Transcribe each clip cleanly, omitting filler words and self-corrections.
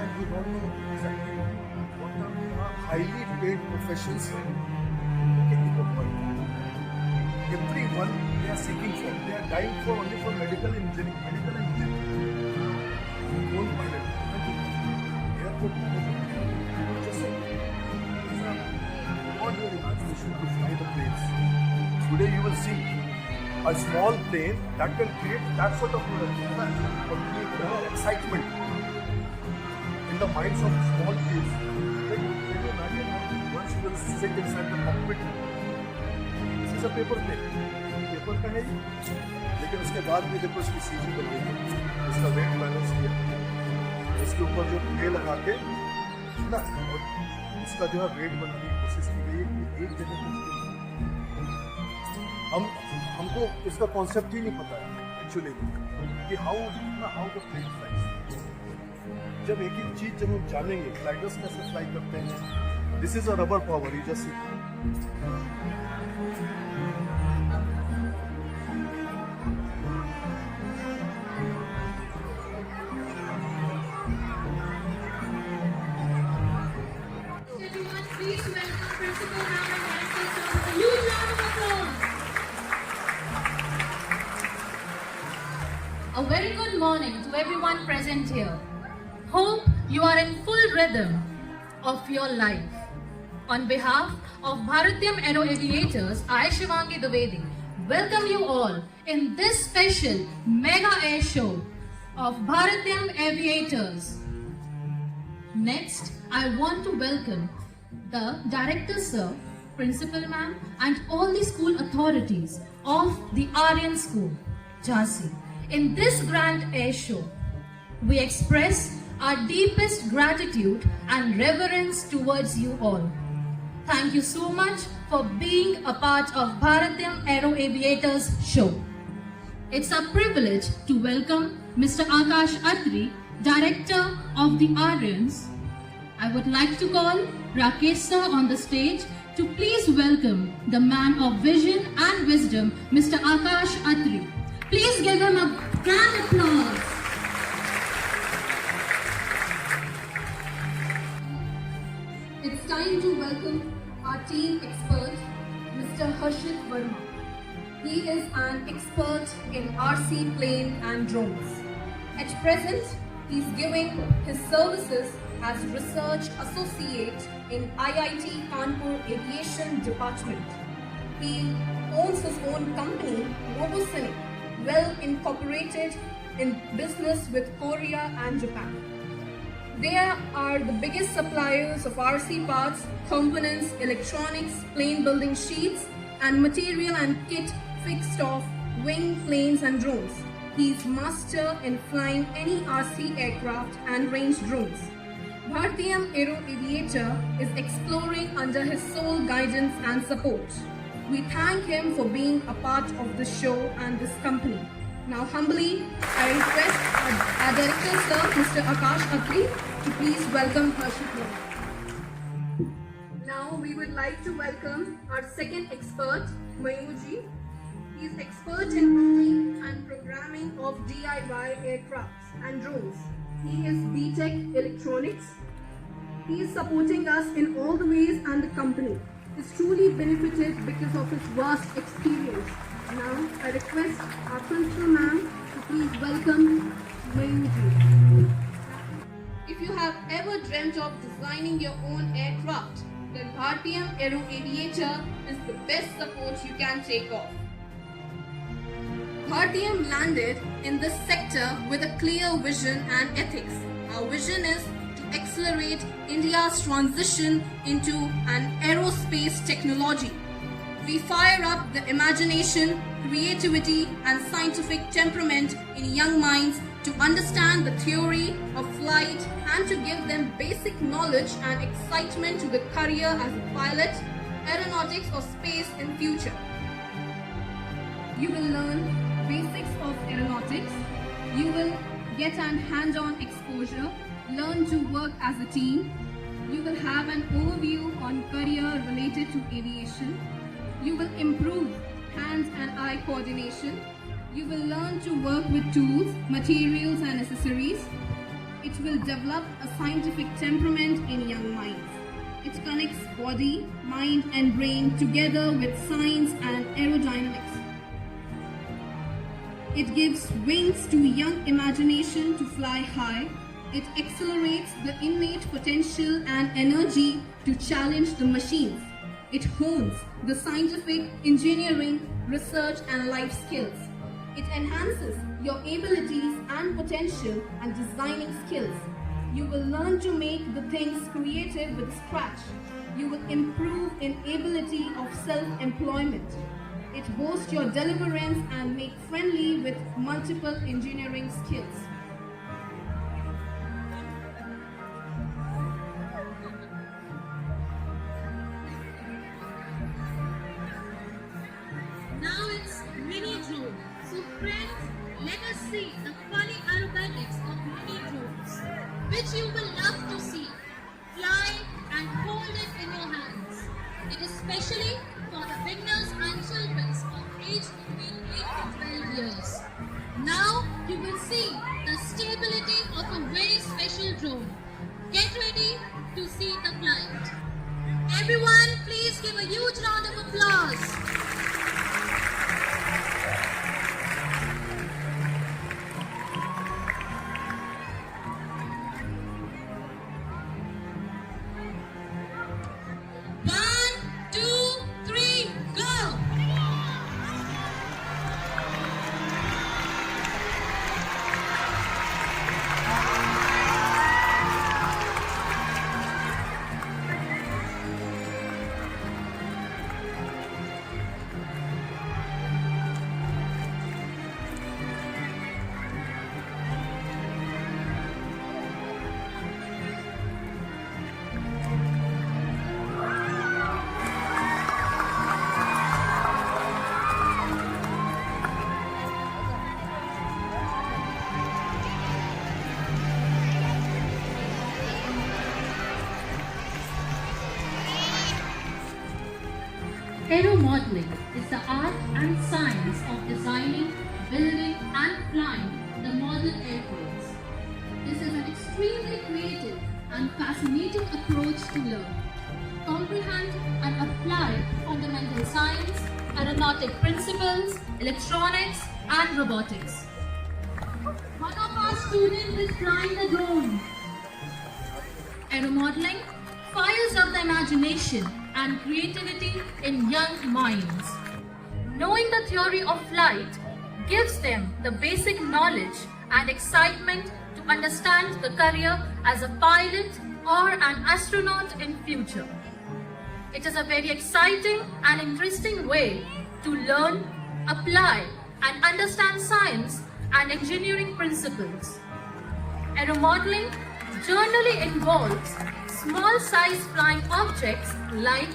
I do not know exactly what are the highly paid professions in the world. Everyone they are seeking for, they are dying for only for medical engineering, drone pilot, airport manager. Just beyond your imagination to fly the planes. Today you will see a small plane that can create that sort of excitement in the minds of small kids. Can you imagine once you will sit inside the cockpit? This is a paper plane. Paper का है लेकिन उसके बाद भी देखो इसकी CG बन गई है, इसका वेट बैलेंस किया, इसके ऊपर जो प्ले लगा के ना और इसका जो है वेट बनाने की कोशिश की गई है कि एक जगह हमको इसका कॉन्सेप्ट ही नहीं पता है एक्चुअली कि हाउ द प्लेन फ्लाइज। जब एक एक चीज जब हम जानेंगे ग्लाइडर्स कैसे फ्लाई करते हैं, this is a rubber power, you just see. Please welcome Principal Ma'am and Director Sir. A huge round of applause. A very good morning to everyone present here. Hope you are in full rhythm of your life. On behalf of Bhartiyam Aero Aviators, I, Shivangi Dwivedi, welcome you all in this special mega air show of Bhartiyam Aviators. Next, I want to welcome the Director Sir, Principal Ma'am and all the school authorities of the Aryans School, Jhansi. In this grand air show, we express our deepest gratitude and reverence towards you all. Thank you so much for being a part of Bhartiyam Aero Aviators show. It's a privilege to welcome Mr. Atri, Director of the Aryans. I would like to call Rakesh sir on the stage to please welcome the man of vision and wisdom, Mr. Atri. Please give him a grand applause. It's time to welcome our team expert, Mr. Verma. He is an expert in RC plane and drones. At present, he's giving his services as Research Associate in IIT Kanpur Aviation Department. He owns his own company, Robocynic, well incorporated in business with Korea and Japan. They are the biggest suppliers of RC parts, components, electronics, plane building sheets, and material and kit fixed off wing, planes and drones. He is master in flying any RC aircraft and range drones. Bhartiyam Aero Aviator is exploring under his sole guidance and support. We thank him for being a part of this show and this company. Now humbly, I request our Director Sir, Mr. Atri, to please welcome Verma. Now we would like to welcome our second expert, Mayurji. He is expert in building and programming of DIY aircrafts and drones. He is BTech Electronics. He is supporting us in all the ways and the company is truly benefited because of his vast experience. Now I request our Principal Ma'am to please welcome Mayurji. If you have ever dreamt of designing your own aircraft, then Bhartiyam Aero Aviator is the best support you can take off. Bhartiyam landed in this sector with a clear vision and ethics. Our vision is to accelerate India's transition into an aerospace technology. We fire up the imagination, creativity and scientific temperament in young minds to understand the theory of flight and to give them basic knowledge and excitement to the career as a pilot, aeronautics or space in future. You will learn basics of aeronautics, you will get an hand-on exposure, learn to work as a team, you will have an overview on career related to aviation, you will improve hands and eye coordination, you will learn to work with tools, materials and accessories. It it will develop a scientific temperament in young minds. It connects body, mind and brain together with science and aerodynamics. It gives wings to young imagination to fly high. It accelerates the innate potential and energy to challenge the machines. It hones the scientific, engineering, research and life skills. It enhances your abilities and potential and designing skills. You will learn to make the things creative with scratch. You will improve in ability of self-employment. It boasts your deliverance and make friendly with multiple engineering skills. Now it's mini drone. So friends, let us see the funny aerobatics of mini drones, which you will love to see. Fly and hold it in your hands. It is specially for the beginners and children of age between 8 to 12 years. Now you will see the stability of a very special drone. Get ready to see the flight. Everyone, please give a huge round of applause. Aeromodeling is the art and science of designing, building and flying the model airplanes. This is an extremely creative and fascinating approach to learn, comprehend and apply fundamental science, aeronautic principles, electronics and robotics. One of our students is flying the drone. Aeromodeling fires up the imagination and creativity in young minds. Knowing the theory of flight gives them the basic knowledge and excitement to understand the career as a pilot or an astronaut in future. It is a very exciting and interesting way to learn, apply and understand science and engineering principles. Aeromodeling generally involves small size flying objects like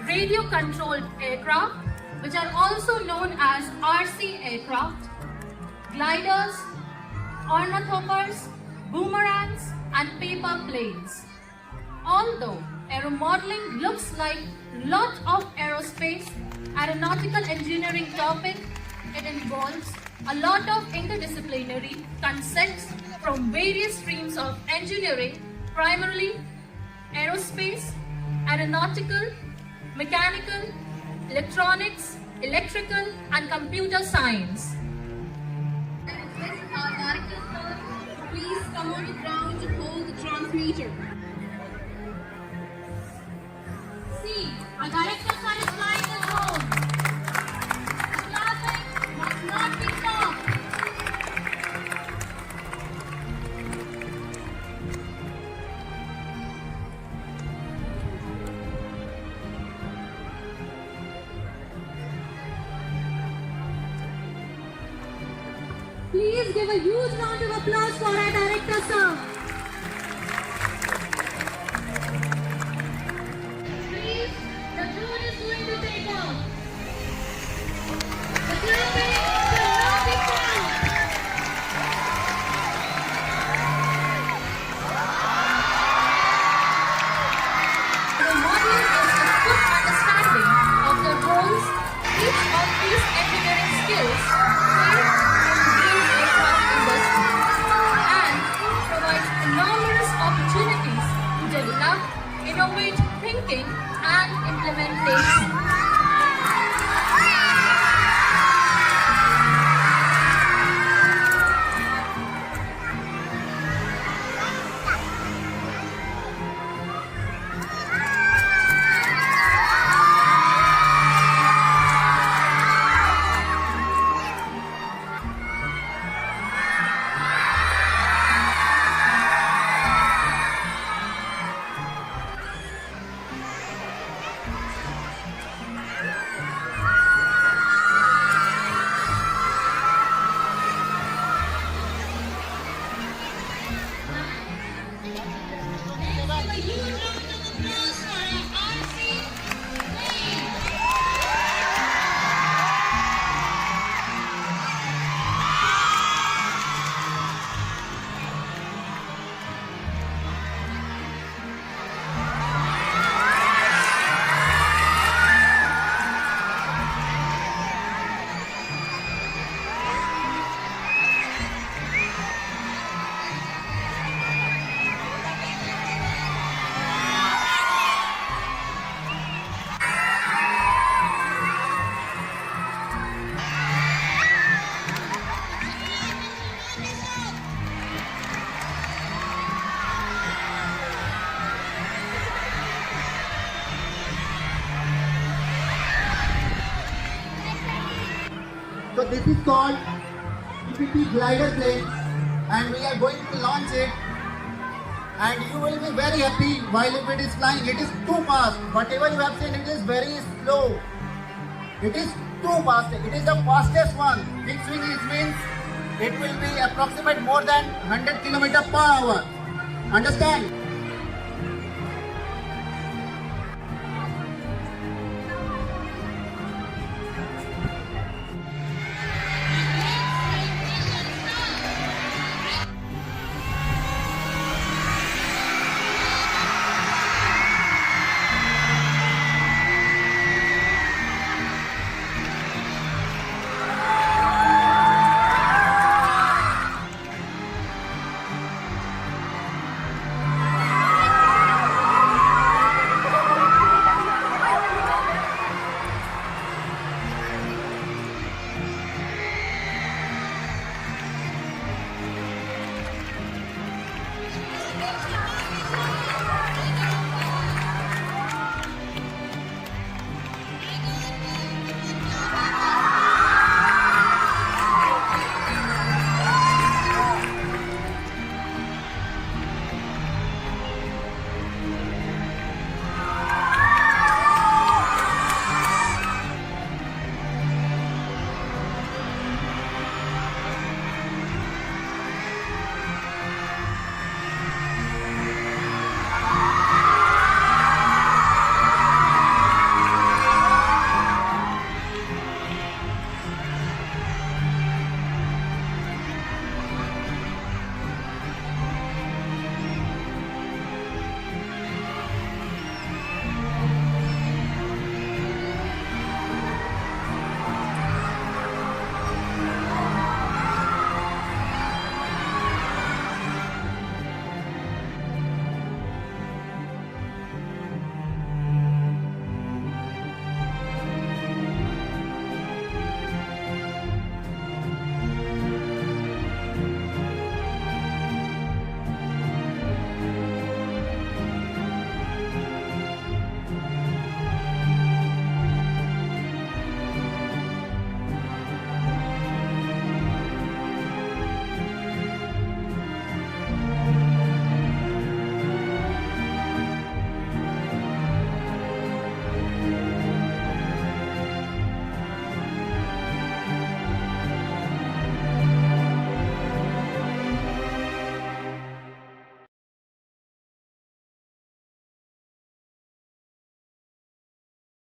radio controlled aircraft, which are also known as RC aircraft, gliders, ornithopters, boomerangs and paper planes. Although aeromodeling looks like a lot of aerospace aeronautical engineering topic, it involves a lot of interdisciplinary concepts from various streams of engineering, primarily aerospace, aeronautical, mechanical, electronics, electrical and computer science. I request our director sir, please come on the ground to hold the transmitter. See, our director sir is flying the drone. The clapping must not be stopped. Please give a huge round of applause for our director, sir. Please, the drone is going to take off. The clapping will not be stopped. The model is a good understanding of the roles each of these engineering skills play in the aircraft industry and provides thinking and implementation. So this is called EPP glider plane and we are going to launch it and you will be very happy while if it is flying. It is too fast. Whatever you have seen, it is very slow. It is too fast. It is the fastest one. Big swing it means it will be approximate more than 100 km per hour. Understand?